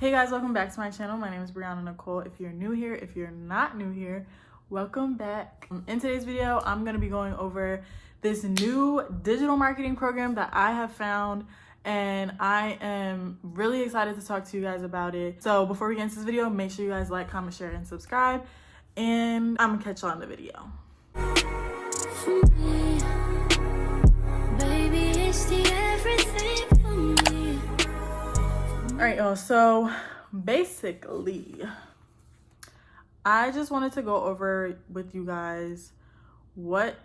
Hey guys, welcome back to my channel. My name is Brianna Nicole. If you're new here, if you're not new here, welcome back. In today's video, I'm going to be going over this new digital marketing program that I have found, and I am really excited to talk to you guys about it. So before we get into this video, make sure you guys like, comment, share, and subscribe, and I'm going to catch you on the video. All right, y'all, so basically I just wanted to go over with you guys what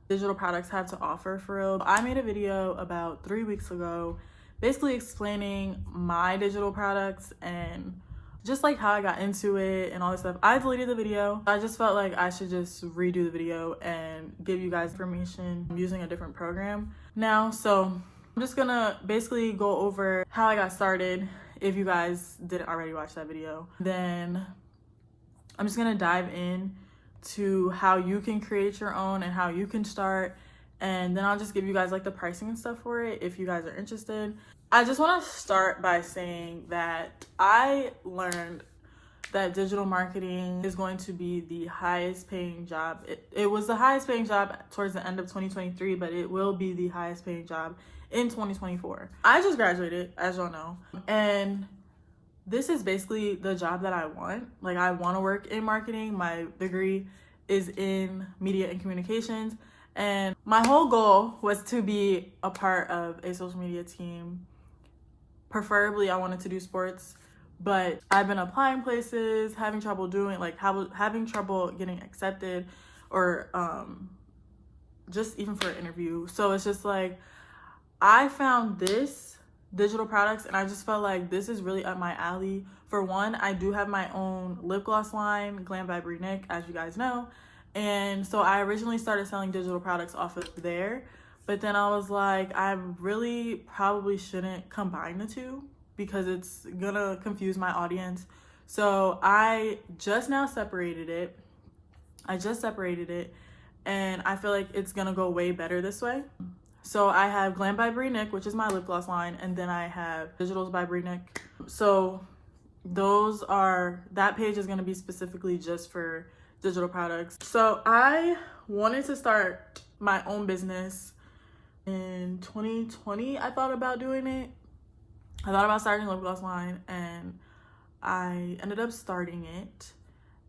digital products have to offer for real. I made a video about 3 weeks ago basically explaining my digital products and just like how I got into it and all this stuff. I deleted the video. I just felt like I should just redo the video and give you guys information using a different program now. So I'm just gonna basically go over how I got started if you guys didn't already watch that video. Then I'm just gonna dive in to how you can create your own and how you can start, and then I'll just give you guys like the pricing and stuff for it if you guys are interested. I just want to start by saying that I learned that digital marketing is going to be the highest paying job. It was the highest paying job towards the end of 2023, but it will be the highest paying job in 2024. I just graduated, as y'all know, and this is basically the job that I want. Like, I want to work in marketing. My degree is in media and communications, and my whole goal was to be a part of a social media team. Preferably, I wanted to do sports, but I've been applying places, having trouble doing, like, having trouble getting accepted, or just even for an interview. So it's just like, I found this digital products and I just felt like this is really up my alley. For one, I do have my own lip gloss line, Glam by Nick, as you guys know. And so I originally started selling digital products off of there, but then I was like, I really probably shouldn't combine the two because it's gonna confuse my audience. So I just now separated it. And I feel like it's gonna go way better this way. So I have Glam by Nick, which is my lip gloss line, and then I have Digitals by Nick. So that page is gonna be specifically just for digital products. So I wanted to start my own business in 2020. I thought about doing it. I thought about starting a lip gloss line, and I ended up starting it.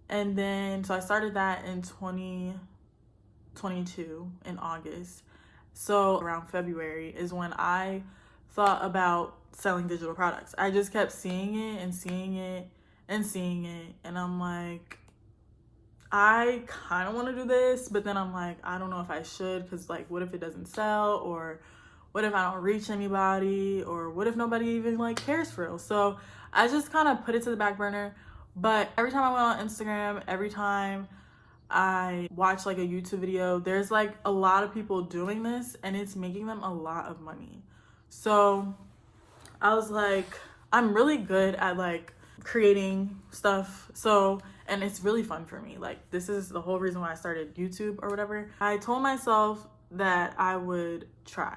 And then, so I started that in 2022 in August. So around February is when I thought about selling digital products. I just kept seeing it and seeing it and seeing it. And I'm like, I kind of want to do this, but then I'm like, I don't know if I should, because like, what if it doesn't sell? Or what if I don't reach anybody? Or what if nobody even like cares for real? So I just kind of put it to the back burner. But every time I went on Instagram, every time I watch like a YouTube video, there's like a lot of people doing this and it's making them a lot of money. So I was like, I'm really good at like creating stuff. And it's really fun for me. Like, this is the whole reason why I started YouTube or whatever. I told myself that I would try.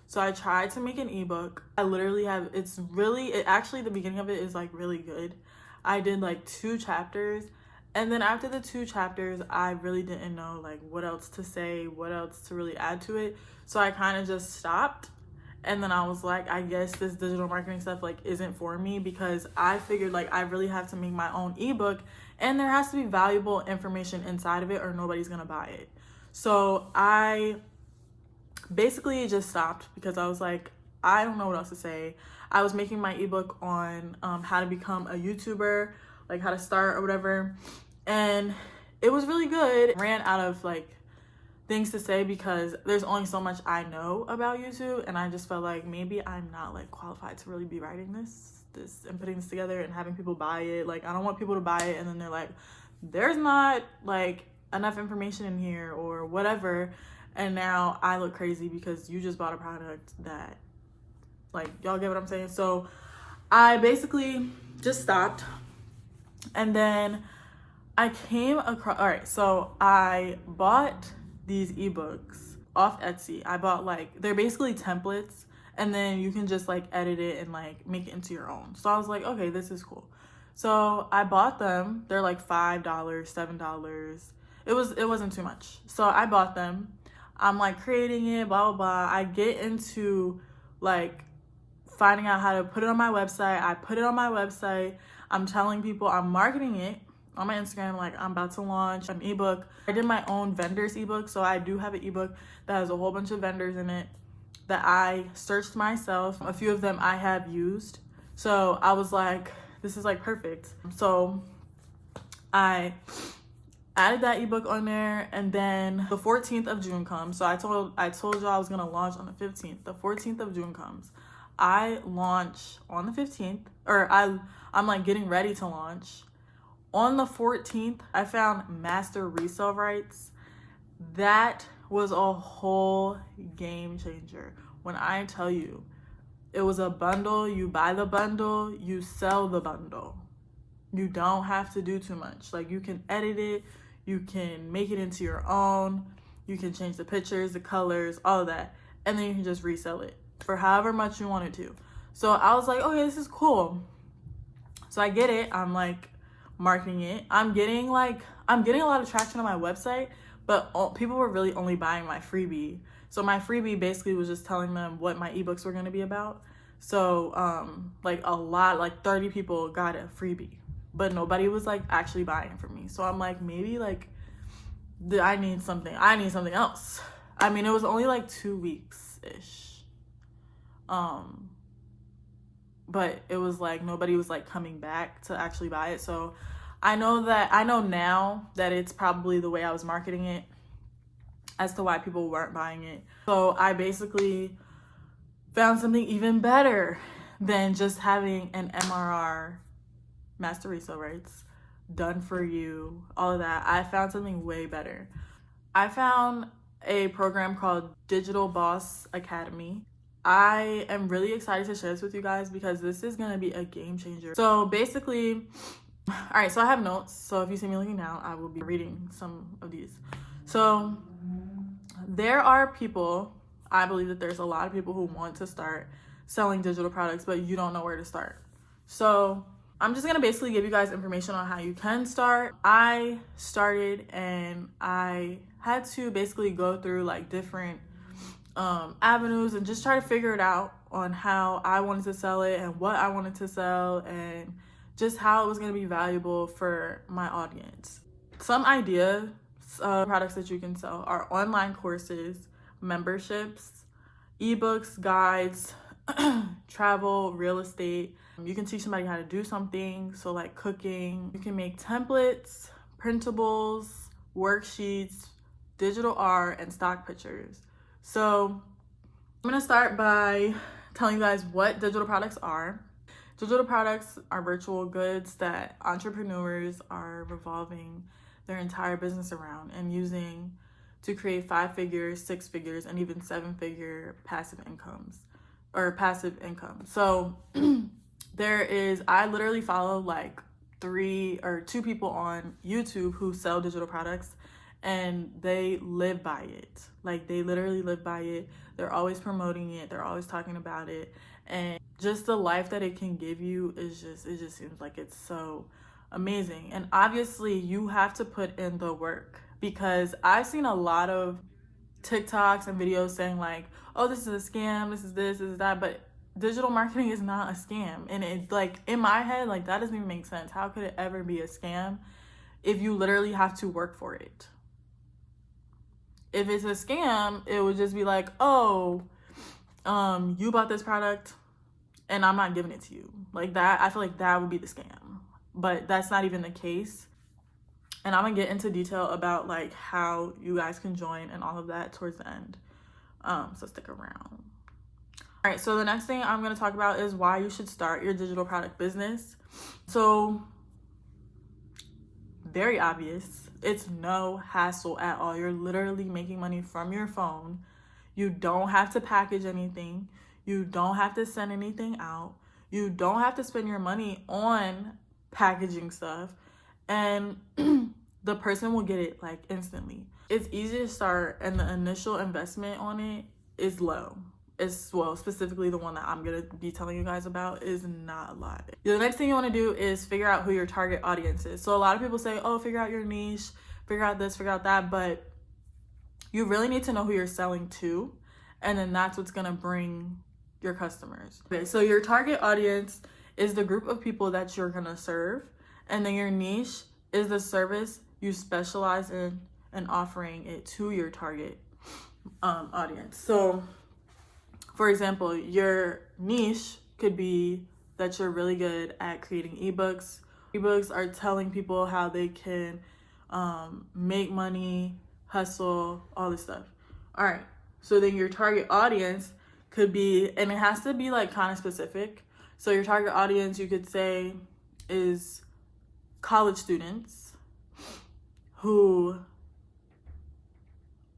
So I tried to make an ebook. I literally have, actually the beginning of it is like really good. I did like 2 chapters. And then after the 2 chapters, I really didn't know like what else to say, what else to really add to it. So I kind of just stopped. And then I was like, I guess this digital marketing stuff like isn't for me, because I figured like I really have to make my own ebook and there has to be valuable information inside of it or nobody's gonna buy it. So I basically just stopped because I was like, I don't know what else to say. I was making my ebook on how to become a YouTuber, like how to start or whatever, and it was really good. I ran out of like things to say because there's only so much I know about YouTube, and I just felt like maybe I'm not like qualified to really be writing this and putting this together and having people buy it. Like, I don't want people to buy it and then they're like, there's not like enough information in here or whatever, and now I look crazy because you just bought a product that, like, y'all get what I'm saying? So I basically just stopped. And then I came across, all right, so I bought these ebooks off Etsy. I bought like, they're basically templates and then you can just like edit it and like make it into your own. So I was like, okay, this is cool. So I bought them. They're like $5, $7. It wasn't too much. So I bought them. I'm like creating it, blah blah blah. I get into like finding out how to put it on my website. I put it on my website. I'm telling people, I'm marketing it on my Instagram, like I'm about to launch an ebook. I did my own vendors ebook, so I do have an ebook that has a whole bunch of vendors in it that I searched myself. A few of them I have used. So I was like, this is like perfect. So I added that ebook on there, and then the 14th of June comes. So I told you I was gonna launch on the 15th. The 14th of June comes. I launch on the 15th, or I'm like getting ready to launch. On the 14th, I found master resale rights. That was a whole game changer. When I tell you, it was a bundle. You buy the bundle, you sell the bundle. You don't have to do too much. Like, you can edit it, you can make it into your own, you can change the pictures, the colors, all of that, and then you can just resell it for however much you wanted to. So I was like, okay, this is cool. So I get it. I'm like marketing it. I'm getting a lot of traction on my website, but people were really only buying my freebie. So my freebie basically was just telling them what my ebooks were going to be about. So like 30 people got a freebie, but nobody was like actually buying from me. So I'm like, maybe like I need something else. I mean, it was only like 2 weeks ish. But it was like nobody was like coming back to actually buy it. So I know now that it's probably the way I was marketing it as to why people weren't buying it. So I basically found something even better than just having an MRR, master resale rights, done for you, all of that. I found something way better. I found a program called Digital Boss Academy. I am really excited to share this with you guys because this is going to be a game changer. So basically, all right, so I have notes. So if you see me looking down, I will be reading some of these. So there are people, I believe that there's a lot of people who want to start selling digital products, but you don't know where to start. So I'm just going to basically give you guys information on how you can start. I started and I had to basically go through like different avenues and just try to figure it out on how I wanted to sell it and what I wanted to sell and just how it was going to be valuable for my audience. Some ideas products that you can sell are online courses, memberships, ebooks, guides, travel, real estate. You can teach somebody how to do something, so like cooking. You can make templates, printables, worksheets, digital art, and stock pictures. So I'm gonna start by telling you guys what digital products are. Digital products are virtual goods that entrepreneurs are revolving their entire business around and using to create 5 figures, 6 figures, and even 7-figure passive income. So I literally follow like 3 or 2 people on YouTube who sell digital products, and they live by it. Like, they literally live by it. They're always promoting it. They're always talking about it. And just the life that it can give you it just seems like it's so amazing. And obviously you have to put in the work, because I've seen a lot of TikToks and videos saying like, oh, this is a scam, this is that, but digital marketing is not a scam. And it, like, in my head, like, that doesn't even make sense. How could it ever be a scam if you literally have to work for it? If it's a scam, it would just be like, oh, you bought this product and I'm not giving it to you. Like that, I feel like that would be the scam. But that's not even the case. And I'm gonna get into detail about like how you guys can join and all of that towards the end. So stick around. All right, so the next thing I'm gonna talk about is why you should start your digital product business. So, very obvious. It's no hassle at all. You're literally making money from your phone. You don't have to package anything. You don't have to send anything out. You don't have to spend your money on packaging stuff. And the person will get it like instantly. It's easy to start, and the initial investment on it is low. specifically the one that I'm gonna be telling you guys about, is not a lot. The next thing you want to do is figure out who your target audience is. So a lot of people say, oh, figure out your niche, figure out this, figure out that, but you really need to know who you're selling to, and then that's what's gonna bring your customers. Okay, so your target audience is the group of people that you're gonna serve, and then your niche is the service you specialize in and offering it to your target audience. So for example, your niche could be that you're really good at creating ebooks. Ebooks are telling people how they can make money, hustle, all this stuff. All right, so then your target audience could be, and it has to be like kind of specific. So your target audience, you could say, is college students who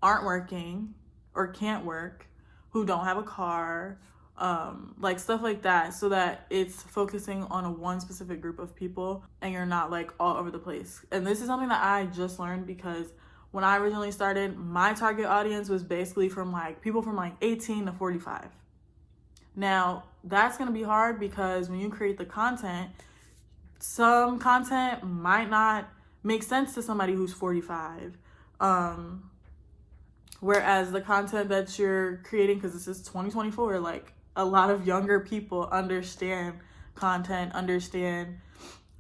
aren't working or can't work, who don't have a car, like stuff like that, so that it's focusing on one specific group of people and you're not like all over the place. And this is something that I just learned, because when I originally started, my target audience was basically from like people from like 18 to 45. Now that's gonna be hard, because when you create the content, some content might not make sense to somebody who's 45. Whereas the content that you're creating, because this is 2024, like a lot of younger people understand content, understand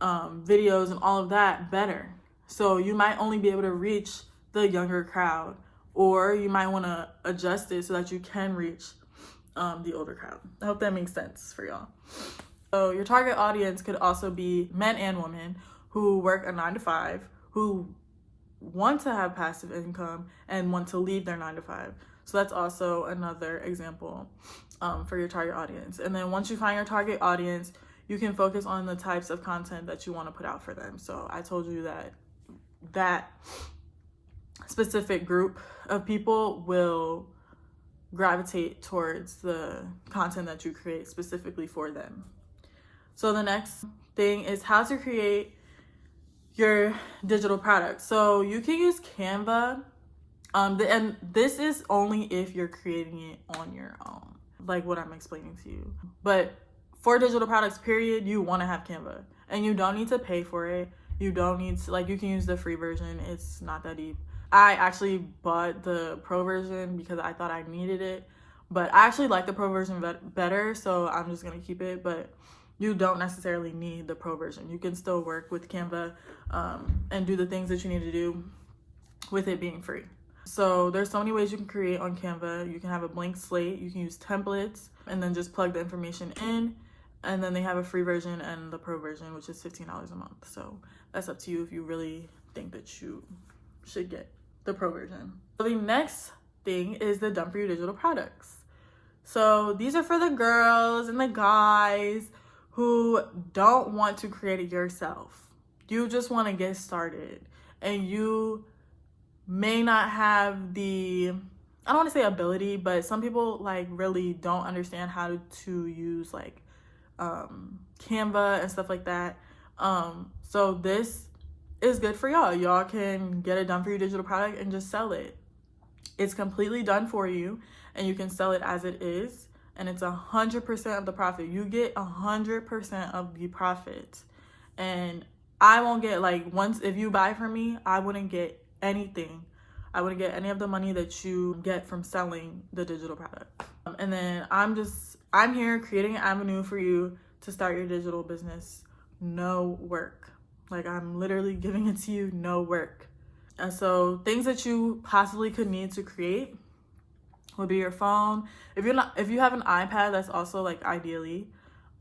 videos and all of that better. So you might only be able to reach the younger crowd, or you might want to adjust it so that you can reach the older crowd. I hope that makes sense for y'all. So your target audience could also be men and women who work a 9-to-5, who want to have passive income and want to leave their 9-to-5. So that's also another example for your target audience. And then once you find your target audience, you can focus on the types of content that you want to put out for them. So I told you that specific group of people will gravitate towards the content that you create specifically for them. So the next thing is how to create your digital product. So you can use Canva, and this is only if you're creating it on your own, like what I'm explaining to you. But for digital products, period, you want to have Canva, and you don't need to pay for it. You don't need to, like, you can use the free version. It's not that deep. I actually bought the pro version because I thought I needed it, but I actually like the pro version better, so I'm just gonna keep it. But you don't necessarily need the pro version. You can still work with Canva and do the things that you need to do with it being free. So there's so many ways you can create on Canva. You can have a blank slate, you can use templates, and then just plug the information in. And then they have a free version and the pro version, which is $15 a month. So that's up to you if you really think that you should get the pro version. So the next thing is the Done For You digital products. So these are for the girls and the guys who don't want to create it yourself. You just want to get started, and you may not have the, I don't want to say ability, but some people like really don't understand how to use like Canva and stuff like that. So this is good for y'all. Y'all can get a Done For You digital product and just sell it. It's completely done for you, and you can sell it as it is. And it's 100% of the profit. You get 100% of the profit. And I won't get, like, once, if you buy from me, I wouldn't get anything. I wouldn't get any of the money that you get from selling the digital product. And then I'm here creating an avenue for you to start your digital business. No work. Like, I'm literally giving it to you, no work. And so things that you possibly could need to create would be your phone. If you have an iPad, that's also like ideally,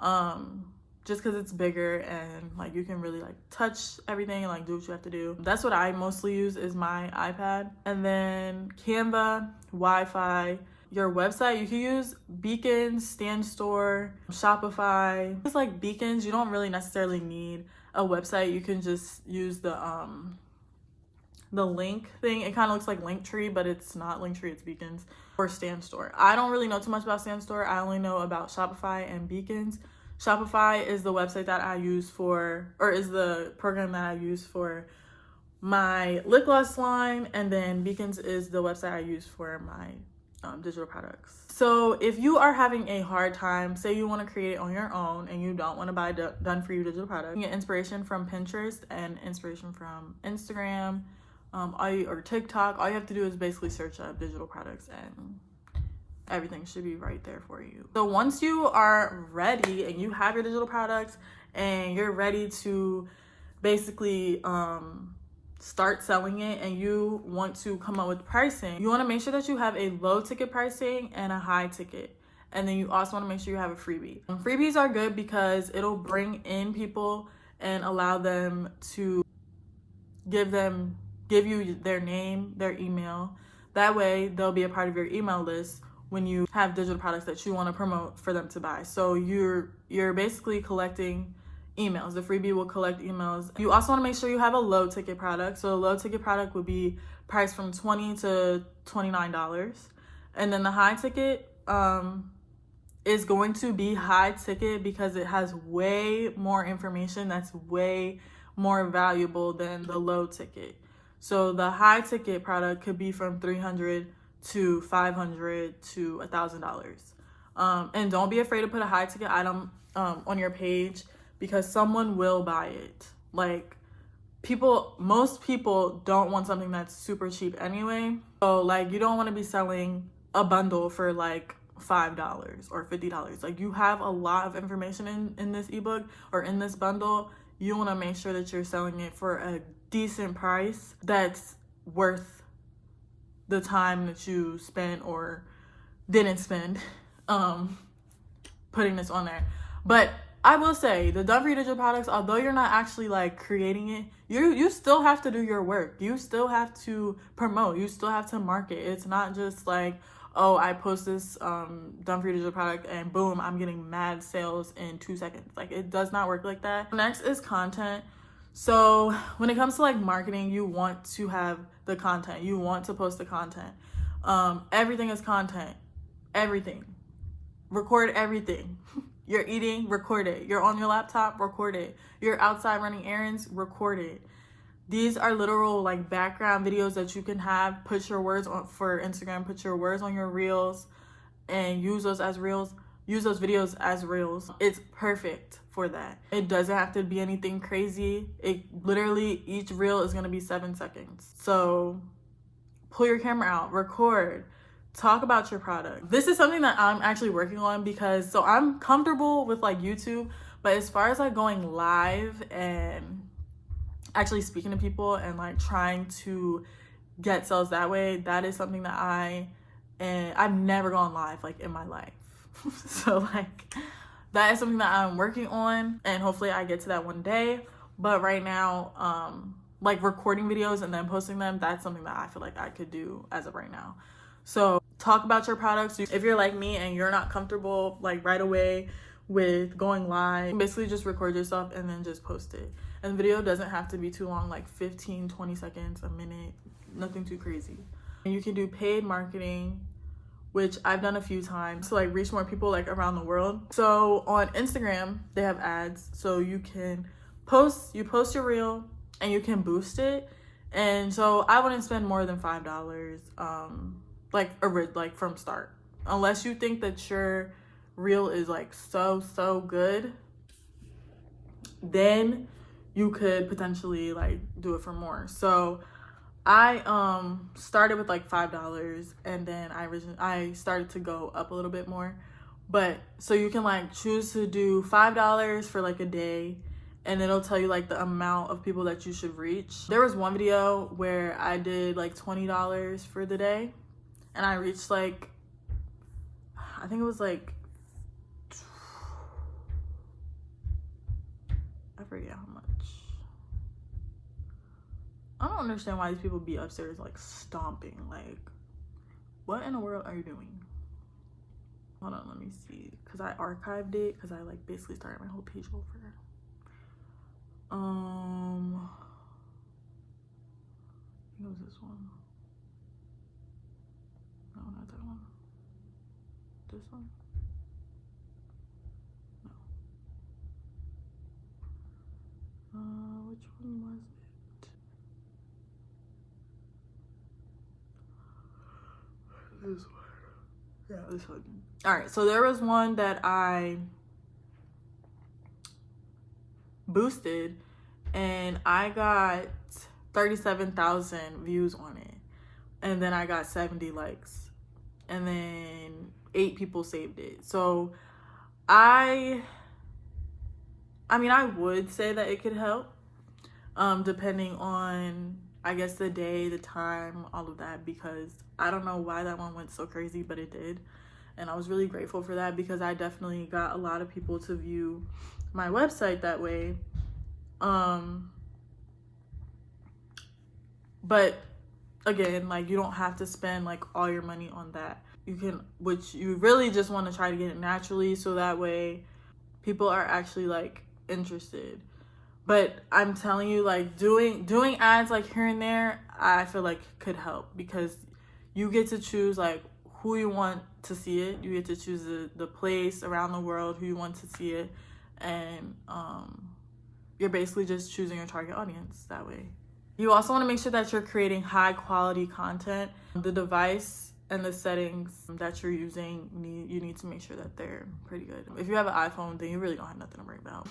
just because it's bigger and like you can really like touch everything and like do what you have to do. That's what I mostly use, is my iPad. And then Canva, Wi-Fi, your website. You can use Beacons, Stand Store, Shopify. It's like Beacons. You don't really necessarily need a website. You can just use the link thing. It kind of looks like Linktree, but it's not Linktree, it's Beacons. Or Stand Store. I don't really know too much about Stand Store. I only know about Shopify and Beacons. Shopify is the website that I use for, or is the program that I use for my lip gloss line, and then Beacons is the website I use for my digital products. So if you are having a hard time, say you want to create it on your own and you don't want to buy done for you digital products, you get inspiration from Pinterest and inspiration from Instagram, or TikTok. All you have to do is basically search up digital products and everything should be right there for you. So once you are ready and you have your digital products and you're ready to basically start selling it and you want to come up with pricing, you want to make sure that you have a low ticket pricing and a high ticket. And then you also want to make sure you have a freebie. Freebies are good because it'll bring in people and allow them to give you their name, their email. That way they'll be a part of your email list when you have digital products that you want to promote for them to buy. So you're basically collecting emails. The freebie will collect emails. You also want to make sure you have a low ticket product. So a low ticket product would be priced from $20 to $29. And then the high ticket is going to be high ticket because it has way more information that's way more valuable than the low ticket. So the high ticket product could be from $300 to $500 to $1,000. And don't be afraid to put a high ticket item on your page, because someone will buy it. Like, most people don't want something that's super cheap anyway. So like, you don't want to be selling a bundle for like $5 or $50. Like, you have a lot of information in this ebook or in this bundle. You want to make sure that you're selling it for a decent price that's worth the time that you spent or didn't spend putting this on there. But I will say, the done for you digital products, although you're not actually like creating it, you still have to do your work. You still have to promote. You still have to market. It's not just like, oh, I post this done for you digital product and boom, I'm getting mad sales in 2 seconds. Like, it does not work like that. Next is content. So when it comes to like marketing, you want to have the content. You want to post the content. Everything is content. Everything. Record everything. You're eating, record it. You're on your laptop, record it. You're outside running errands, record it. These are literal like background videos that you can have. Put your words on for Instagram, put your words on your reels and use those as reels. Use those videos as reels. It's perfect for that. It doesn't have to be anything crazy. It literally, each reel is gonna be 7 seconds. So pull your camera out, record. Talk about your product. This is something that I'm actually working on because, so I'm comfortable with like YouTube, but as far as like going live and actually speaking to people and like trying to get sales that way, that is something that I've never gone live like in my life. So like, that is something that I'm working on and hopefully I get to that one day. But right now, like recording videos and then posting them, that's something that I feel like I could do as of right now. So talk about your products. If you're like me and you're not comfortable like right away with going live, basically just record yourself and then just post it. And the video doesn't have to be too long, like 15, 20 seconds, a minute, nothing too crazy. And you can do paid marketing, which I've done a few times to like reach more people like around the world. So on Instagram, they have ads. So you can post your reel and you can boost it. And so I wouldn't spend more than $5 like from start, unless you think that your reel is like so good, then you could potentially like do it for more. So I started with like $5 and then I started to go up a little bit more. But so you can like choose to do $5 for like a day, and it'll tell you like the amount of people that you should reach. There was one video where I did like $20 for the day and I reached like, I think it was like, I forget how much. I don't understand why these people be upstairs like stomping. Like, what in the world are you doing? Hold on, let me see. Because I archived it because I like basically started my whole page over. I think it was this one. No, not that one. This one? No. Which one was it? This one. Yeah, this one. All right, so there was one that I boosted and I got 37,000 views on it. And then I got 70 likes. And then 8 people saved it. So I mean, I would say that it could help, depending on, I guess, the day, the time, all of that, because I don't know why that one went so crazy, but it did. And I was really grateful for that because I definitely got a lot of people to view my website that way. But again, like, you don't have to spend like all your money on that. You can, which you really just want to try to get it naturally, so that way people are actually like interested. But I'm telling you, like, doing ads like here and there, I feel like could help because you get to choose like who you want to see it. You get to choose the place around the world who you want to see it, and you're basically just choosing your target audience that way. You also want to make sure that you're creating high quality content. The device and the settings that you're using, you need to make sure that they're pretty good. If you have an iPhone, then you really don't have nothing to worry about.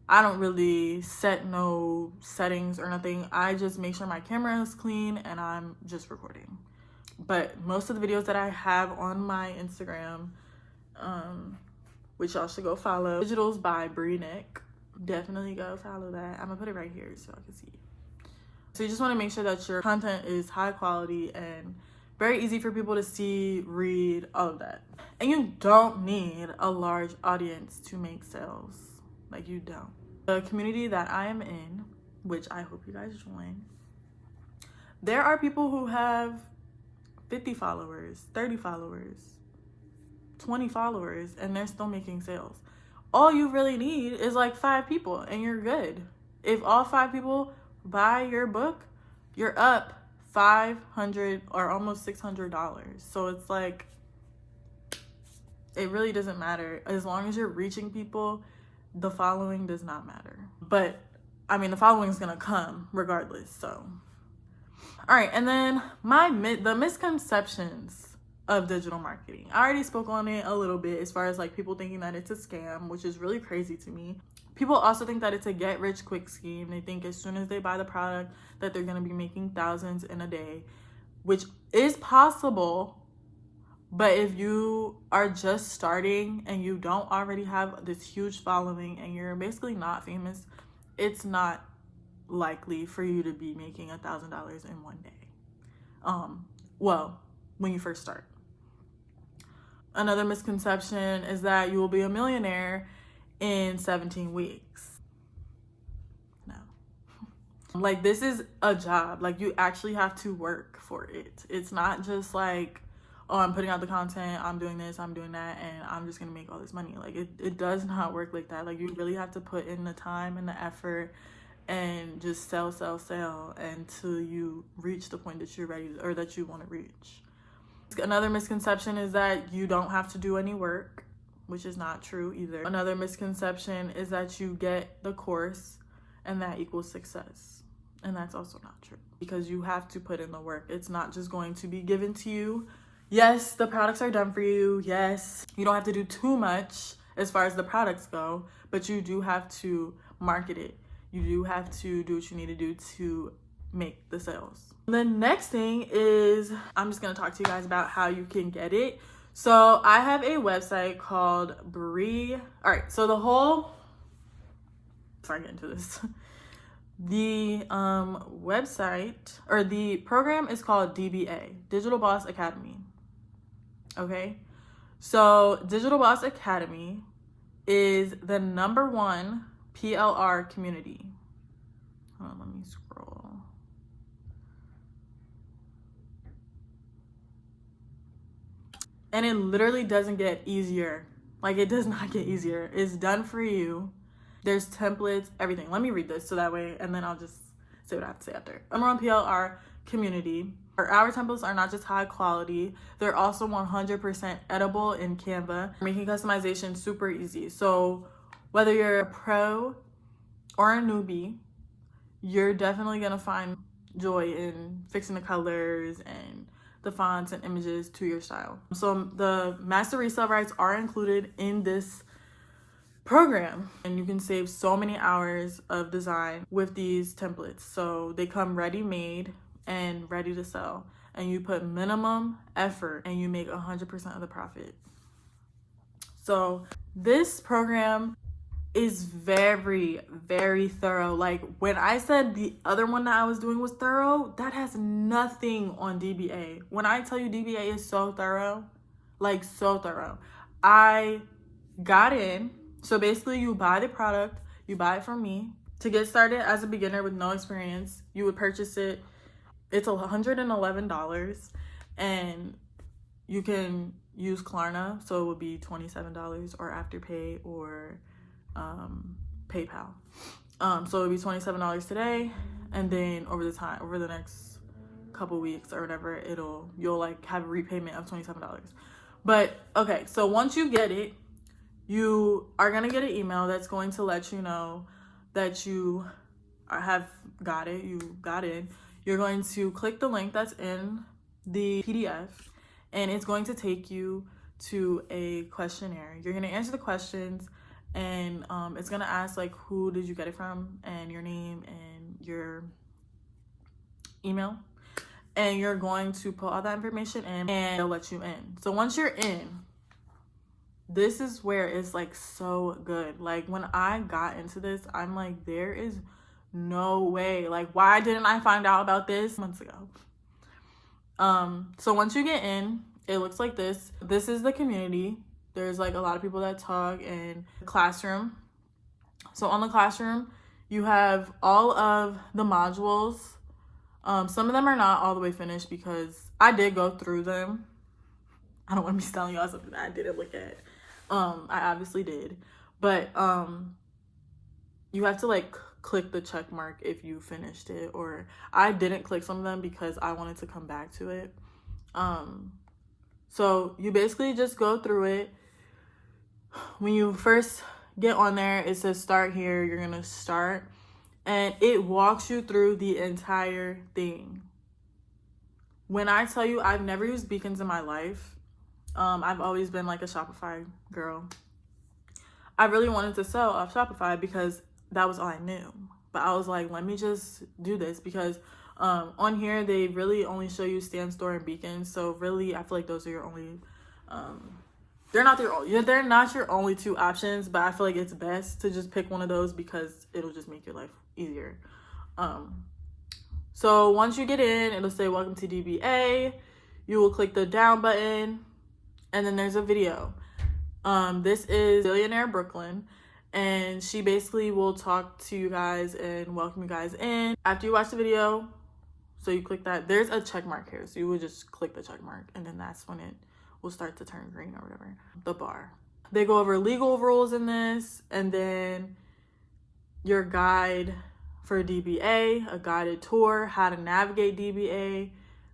I don't really set no settings or nothing. I just make sure my camera is clean and I'm just recording. But most of the videos that I have on my Instagram, which y'all should go follow, Digitals by Bree Nick. Definitely go follow that. I'm gonna put it right here so y'all can see. So you just want to make sure that your content is high quality and very easy for people to see, read, all of that. And you don't need a large audience to make sales. Like, you don't. The community that I am in, which I hope you guys join, there are people who have 50 followers, 30 followers, 20 followers, and they're still making sales. All you really need is like 5 people and you're good. If all 5 people buy your book, you're up $500 or almost $600. So it's like, it really doesn't matter. As long as you're reaching people, the following does not matter. But I mean, the following is gonna come regardless. So all right, and then the misconceptions of digital marketing. I already spoke on it a little bit as far as like people thinking that it's a scam, which is really crazy to me. People also think that it's a get rich quick scheme. They think as soon as they buy the product that they're gonna be making thousands in a day, which is possible. But if you are just starting and you don't already have this huge following and you're basically not famous, it's not likely for you to be making $1,000 in one day. Well, when you first start. Another misconception is that you will be a millionaire in 17 weeks. No. Like, this is a job. Like, you actually have to work for it. It's not just like, oh, I'm putting out the content, I'm doing this, I'm doing that, and I'm just gonna make all this money. Like, it does not work like that. Like, you really have to put in the time and the effort and just sell until you reach the point that you're ready or that you want to reach. Another misconception is that you don't have to do any work, which is not true either. Another misconception is that you get the course and that equals success. And that's also not true because you have to put in the work. It's not just going to be given to you. Yes, the products are done for you. Yes, you don't have to do too much as far as the products go, but you do have to market it. You do have to do what you need to do to make the sales. The next thing is, I'm just gonna talk to you guys about how you can get it. So I have a website called Bree. All right, so before I get into this, the website or the program is called DBA, Digital Boss Academy. Okay, so Digital Boss Academy is the #1 PLR community. Hold on, let me scroll. And it literally doesn't get easier. Like, it does not get easier. It's done for you. There's templates, everything. Let me read this so that way, and then I'll just say what I have to say after. #1 PLR community. Our templates are not just high quality, they're also 100% edible in Canva, making customization super easy. So whether you're a pro or a newbie, you're definitely gonna find joy in fixing the colors and the fonts and images to your style. So the master resale rights are included in this program, and you can save so many hours of design with these templates. So they come ready-made and ready to sell, and you put minimum effort and you make 100% of the profit. So this program is very, very thorough. Like when I said the other one that I was doing was thorough, that has nothing on DBA. When I tell you DBA is so thorough, like so thorough. I got in. So basically you buy the product, you buy it from me. To get started as a beginner with no experience, you would purchase it. It's $111, and you can use Klarna, so it would be $27, or Afterpay, or PayPal. So it would be $27 today, and then over the next couple weeks or whatever, you'll like have a repayment of $27. But okay, so once you get it, you are gonna get an email that's going to let you know that you have got it, you got in. You're going to click the link that's in the PDF, and it's going to take you to a questionnaire. You're gonna answer the questions, and it's gonna ask like, who did you get it from, and your name and your email. And you're going to put all that information in, and they'll let you in. So once you're in, this is where it's like so good. Like when I got into this, I'm like, there is no way. Like, why didn't I find out about this months ago? So once you get in, it looks like this. This is the community. There's like a lot of people that talk in the classroom. So on the classroom, you have all of the modules. Some of them are not all the way finished because I did go through them. I don't want to be telling y'all something that I didn't look at. I obviously did, but you have to like click the check mark if you finished it, or I didn't click some of them because I wanted to come back to it. So you basically just go through it. When you first get on there, it says start here. You're gonna start, and it walks you through the entire thing. When I tell you I've never used beacons in my life, I've always been like a Shopify girl. I really wanted to sell off Shopify because that was all I knew. But I was like, let me just do this because on here they really only show you Stan Store and beacons. So really, I feel like those are your only. They're not your only two options. But I feel like it's best to just pick one of those because it'll just make your life easier. So once you get in, it'll say welcome to DBA. You will click the down button, and then there's a video. This is Billionaire Brooklyn, and she basically will talk to you guys and welcome you guys in. After you watch the video, so you click that, there's a check mark here. So you would just click the check mark, and then that's when it will start to turn green or whatever. The bar. They go over legal rules in this, and then your guide for DBA, a guided tour, how to navigate DBA.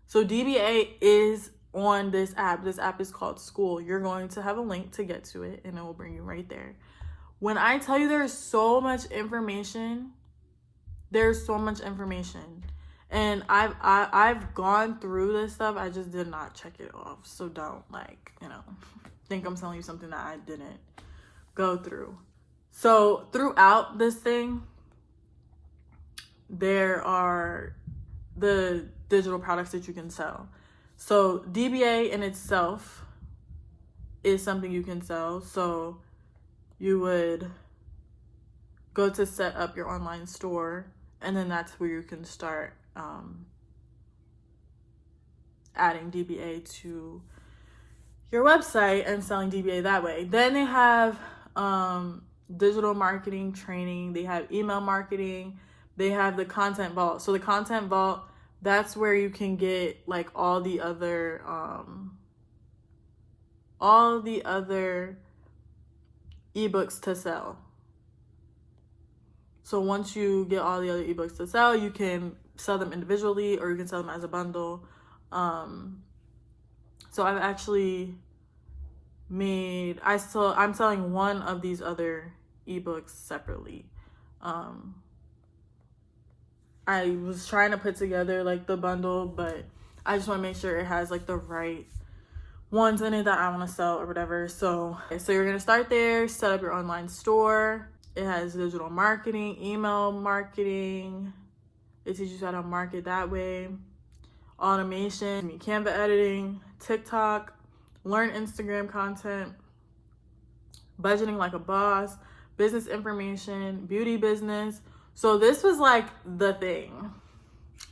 So DBA is on this app. This app is called School. You're going to have a link to get to it, and it will bring you right there. When I tell you there's so much information, and I've gone through this stuff. I just did not check it off. So don't think I'm telling you something that I didn't go through. So throughout this thing, there are the digital products that you can sell. So DBA in itself is something you can sell. So you would go to set up your online store, and then that's where you can start adding DBA to your website and selling DBA that way. Then they have digital marketing training. They have email marketing. They have the content vault. So the content vault, that's where you can get like all the other ebooks to sell. So once you get all the other ebooks to sell, you can sell them individually, or you can sell them as a bundle. So I've actually I'm selling one of these other ebooks separately. I was trying to put together like the bundle, but I just want to make sure it has like the right ones in it that I want to sell or whatever. So you're gonna start there, set up your online store. It has digital marketing, email marketing. It teaches you how to market that way. Automation, Canva editing, TikTok, learn Instagram content, budgeting like a boss, business information, beauty business. So this was like the thing.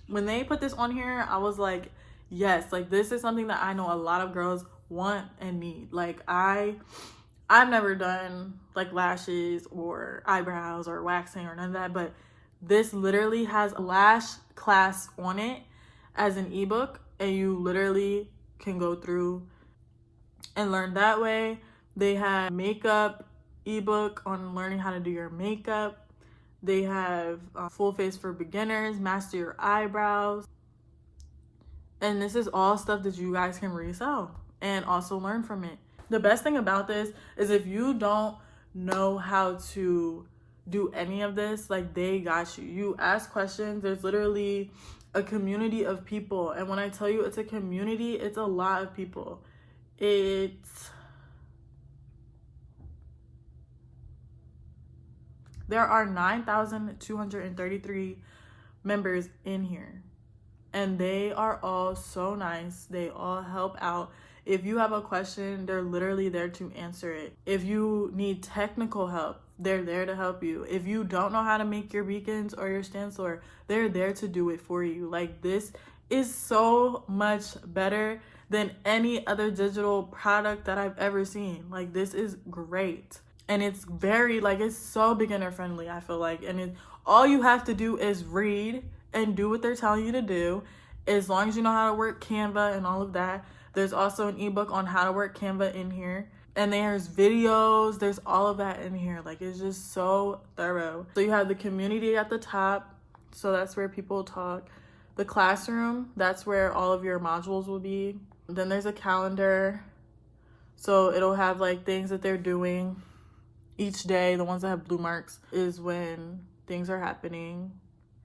When they put this on here, I was like, yes, like this is something that I know a lot of girls want and need. Like I've never done like lashes or eyebrows or waxing or none of that, but this literally has a lash class on it as an ebook, and you literally can go through and learn that way. They have makeup ebook on learning how to do your makeup. They have full face for beginners, master your eyebrows. And this is all stuff that you guys can resell and also learn from it. The best thing about this is if you don't know how to do any of this, like they got you. You ask questions. There's literally a community of people. And when I tell you it's a community, it's a lot of people. There are 9,233 members in here. And they are all so nice. They all help out. If you have a question, they're literally there to answer it. If you need technical help, they're there to help you. If you don't know how to make your beacons or your stencil, they're there to do it for you. Like this is so much better than any other digital product that I've ever seen. Like this is great. And it's very, like, it's so beginner friendly, I feel like. And all you have to do is read and do what they're telling you to do, as long as you know how to work Canva and all of that. There's also an ebook on how to work Canva in here, and there's videos, there's all of that in here. Like it's just so thorough. So you have the community at the top, so that's where people talk. The classroom, that's where all of your modules will be. Then there's a calendar, so it'll have like things that they're doing each day. The ones that have blue marks is when things are happening.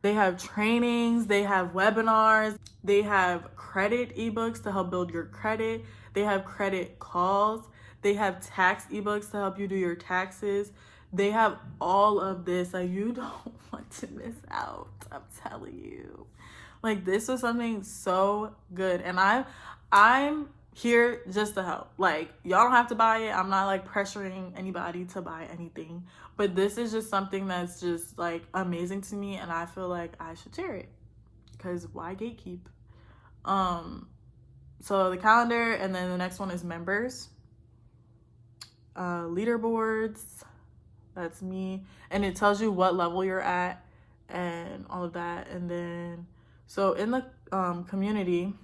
They have trainings, they have webinars, they have credit ebooks to help build your credit, they have credit calls, they have tax ebooks to help you do your taxes. They have all of this. Like you don't want to miss out, I'm telling you. Like this was something so good, and I'm here just to help. Like y'all don't have to buy it. I'm not like pressuring anybody to buy anything, but this is just something that's just like amazing to me, and I feel like I should share it, because why gatekeep? So the calendar, and then the next one is members, leaderboards, that's me, and it tells you what level you're at and all of that. And then so in the community,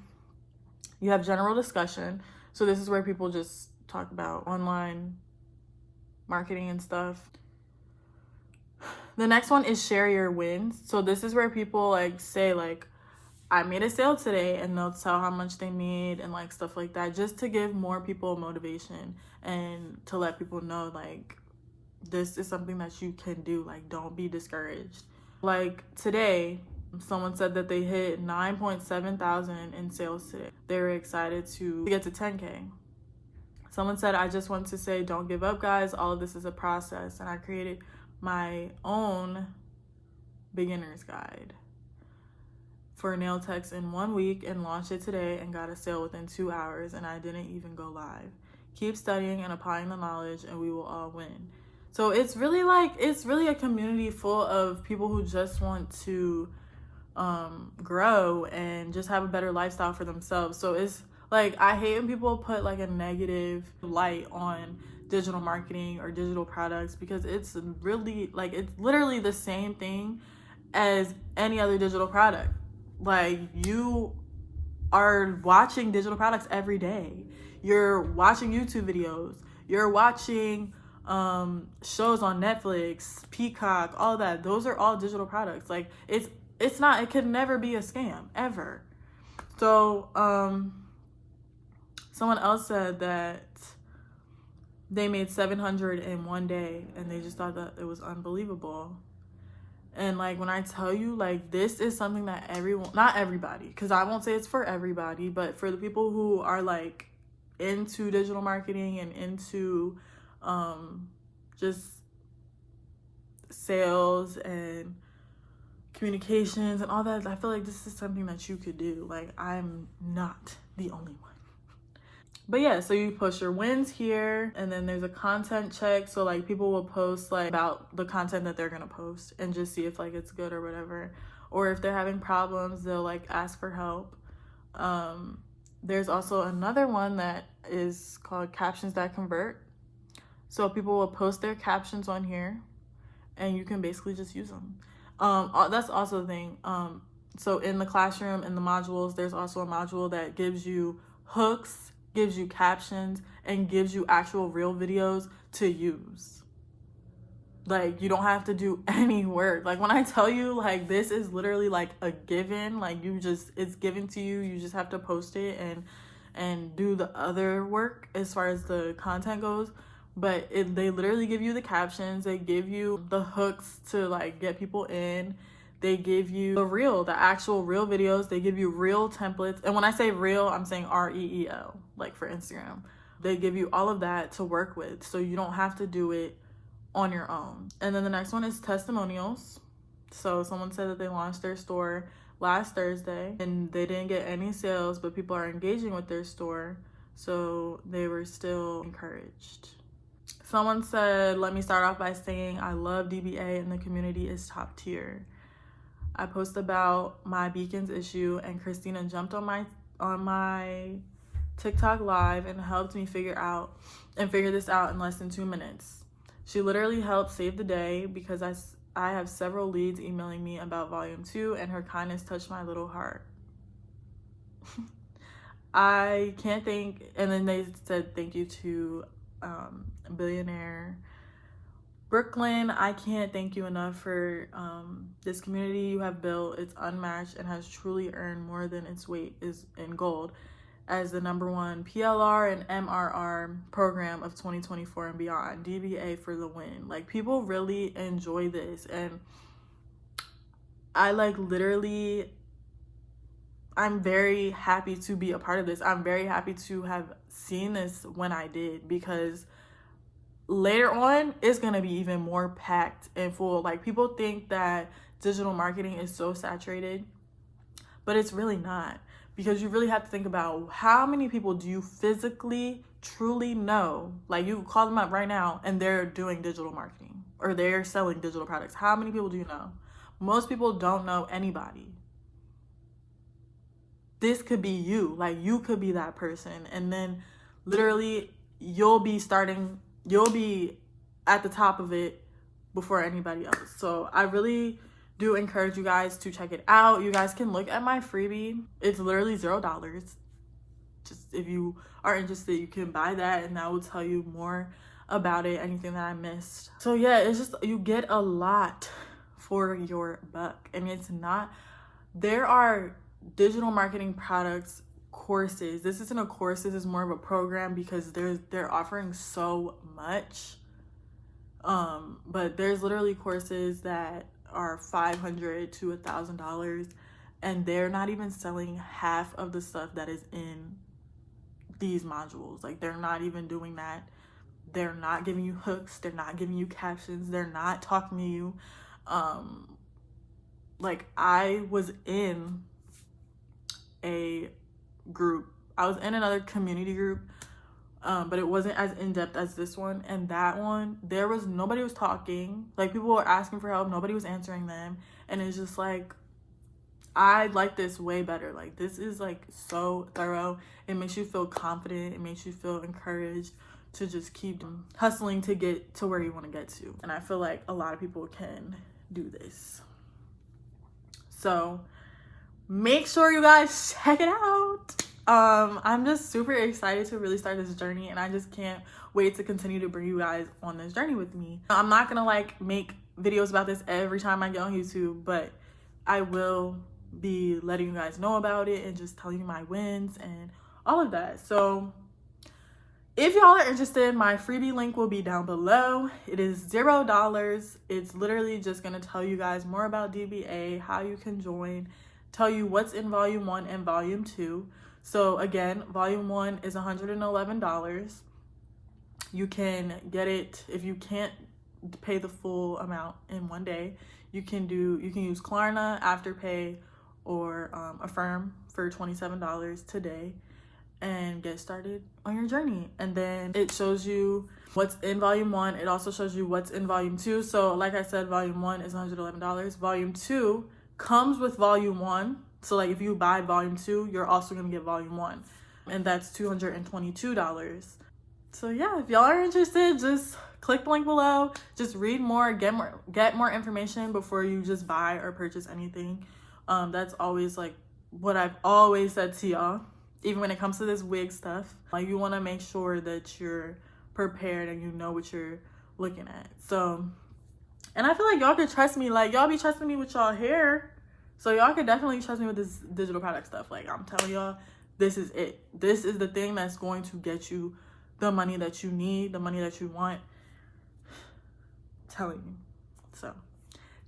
you have general discussion. So this is where people just talk about online marketing and stuff. The next one is share your wins. So this is where people like say like, I made a sale today, and they'll tell how much they made and like stuff like that, just to give more people motivation and to let people know like this is something that you can do. Like don't be discouraged. Like today, someone said that they hit 9.7 thousand in sales today. They were excited to get to 10K. Someone said, I just want to say, don't give up, guys. All of this is a process. And I created my own beginner's guide for nail techs in 1 week and launched it today and got a sale within 2 hours, and I didn't even go live. Keep studying and applying the knowledge, and we will all win. So it's really a community full of people who just want to grow and just have a better lifestyle for themselves. So it's like, I hate when people put like a negative light on digital marketing or digital products, because it's really like, it's literally the same thing as any other digital product. Like you are watching digital products every day. You're watching YouTube videos, you're watching shows on Netflix, Peacock, all that. Those are all digital products. Like it could never be a scam, ever. So someone else said that they made 700 in 1 day, and they just thought that it was unbelievable. And like when I tell you, like, this is something that everyone, not everybody, because I won't say it's for everybody, but for the people who are like into digital marketing and into just sales and communications and all that, I feel like this is something that you could do. Like, I'm not the only one. But yeah, so you post your wins here, and then there's a content check. So like people will post like about the content that they're gonna post and just see if like it's good or whatever. Or if they're having problems, they'll like ask for help. There's also another one that is called Captions That Convert. So people will post their captions on here, and you can basically just use them. That's also the thing. So in the classroom, in the modules, there's also a module that gives you hooks, gives you captions, and gives you actual real videos to use. Like, you don't have to do any work. Like, when I tell you, like, this is literally like a given, like, it's given to you. You just have to post it and do the other work as far as the content goes. But they literally give you the captions, they give you the hooks to like get people in, they give you the actual real videos, they give you real templates. And when I say real, I'm saying REEL, like for Instagram. They give you all of that to work with, so you don't have to do it on your own. And then the next one is testimonials. So someone said that they launched their store last Thursday and they didn't get any sales, but people are engaging with their store, so they were still encouraged. Someone said, let me start off by saying I love DBA and the community is top tier. I post about my beacons issue and Christina jumped on my TikTok live and helped me figure this out in less than 2 minutes. She literally helped save the day because I have several leads emailing me about volume 2 and her kindness touched my little heart. I can't thank, and then they said thank you to billionaire Brooklyn. I can't thank you enough for this community you have built. It's unmatched and has truly earned more than its weight is in gold as the #1 PLR and MRR program of 2024 and beyond. DBA for the win. Like, people really enjoy this, and I like literally, I'm very happy to be a part of this. I'm very happy to have seen this when I did, because later on it's gonna be even more packed and full. Like, people think that digital marketing is so saturated, but it's really not, because you really have to think about how many people do you physically truly know. Like, you call them up right now and they're doing digital marketing or they're selling digital products. How many people do you know? Most people don't know anybody. This could be you. Like, you could be that person, and then literally you'll be at the top of it before anybody else. So I really do encourage you guys to check it out. You guys can look at my freebie. It's literally $0. Just if you are interested, you can buy that and that will tell you more about it, anything that I missed. So yeah, it's just, you get a lot for your buck. And it's not, there are digital marketing products courses. This isn't a course, this is more of a program, because they're offering so much. But there's literally courses that are $500 to $1,000, and they're not even selling half of the stuff that is in these modules. Like, they're not even doing that. They're not giving you hooks, they're not giving you captions, they're not talking to you. Like, I was in a group, I was in another community group, but it wasn't as in-depth as this one. And that one, nobody was talking. Like, people were asking for help, nobody was answering them, and it's just like, I like this way better. Like, this is like so thorough. It makes you feel confident, it makes you feel encouraged to just keep hustling to get to where you want to get to. And I feel like a lot of people can do this. So make sure you guys check it out. I'm just super excited to really start this journey, and I just can't wait to continue to bring you guys on this journey with me. I'm not gonna like make videos about this every time I get on YouTube, but I will be letting you guys know about it and just telling you my wins and all of that. So if y'all are interested, my freebie link will be down below. It is $0. It's literally just going to tell you guys more about DBA, how you can join, tell you what's in volume 1 and volume 2. So again, volume 1 is $111. You can get it if you can't pay the full amount in one day. You can use Klarna, Afterpay, or Affirm for $27 today and get started on your journey. And then it shows you what's in volume 1. It also shows you what's in volume 2. So like I said, volume 1 is $111. Volume 2 comes with volume 1. So like if you buy volume 2, you're also gonna get volume 1. And that's $222. So yeah, if y'all are interested, just click the link below. Just read more, get more information before you just buy or purchase anything. That's always like what I've always said to y'all. Even when it comes to this wig stuff, like you want to make sure that you're prepared and you know what you're looking at. So, and I feel like y'all could trust me. Like y'all be trusting me with y'all hair, so y'all could definitely trust me with this digital product stuff. Like I'm telling y'all, this is it. This is the thing that's going to get you the money that you need, the money that you want. I'm telling you. So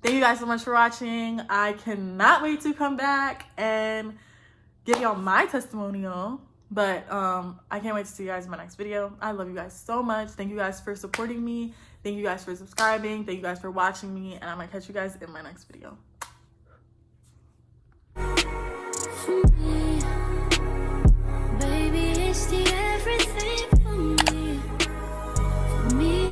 thank you guys so much for watching. I cannot wait to come back and give y'all my testimonial, but I can't wait to see you guys in my next video. I love you guys so much. Thank you guys for supporting me. Thank you guys for subscribing. Thank you guys for watching me, and I'm gonna catch you guys in my next video.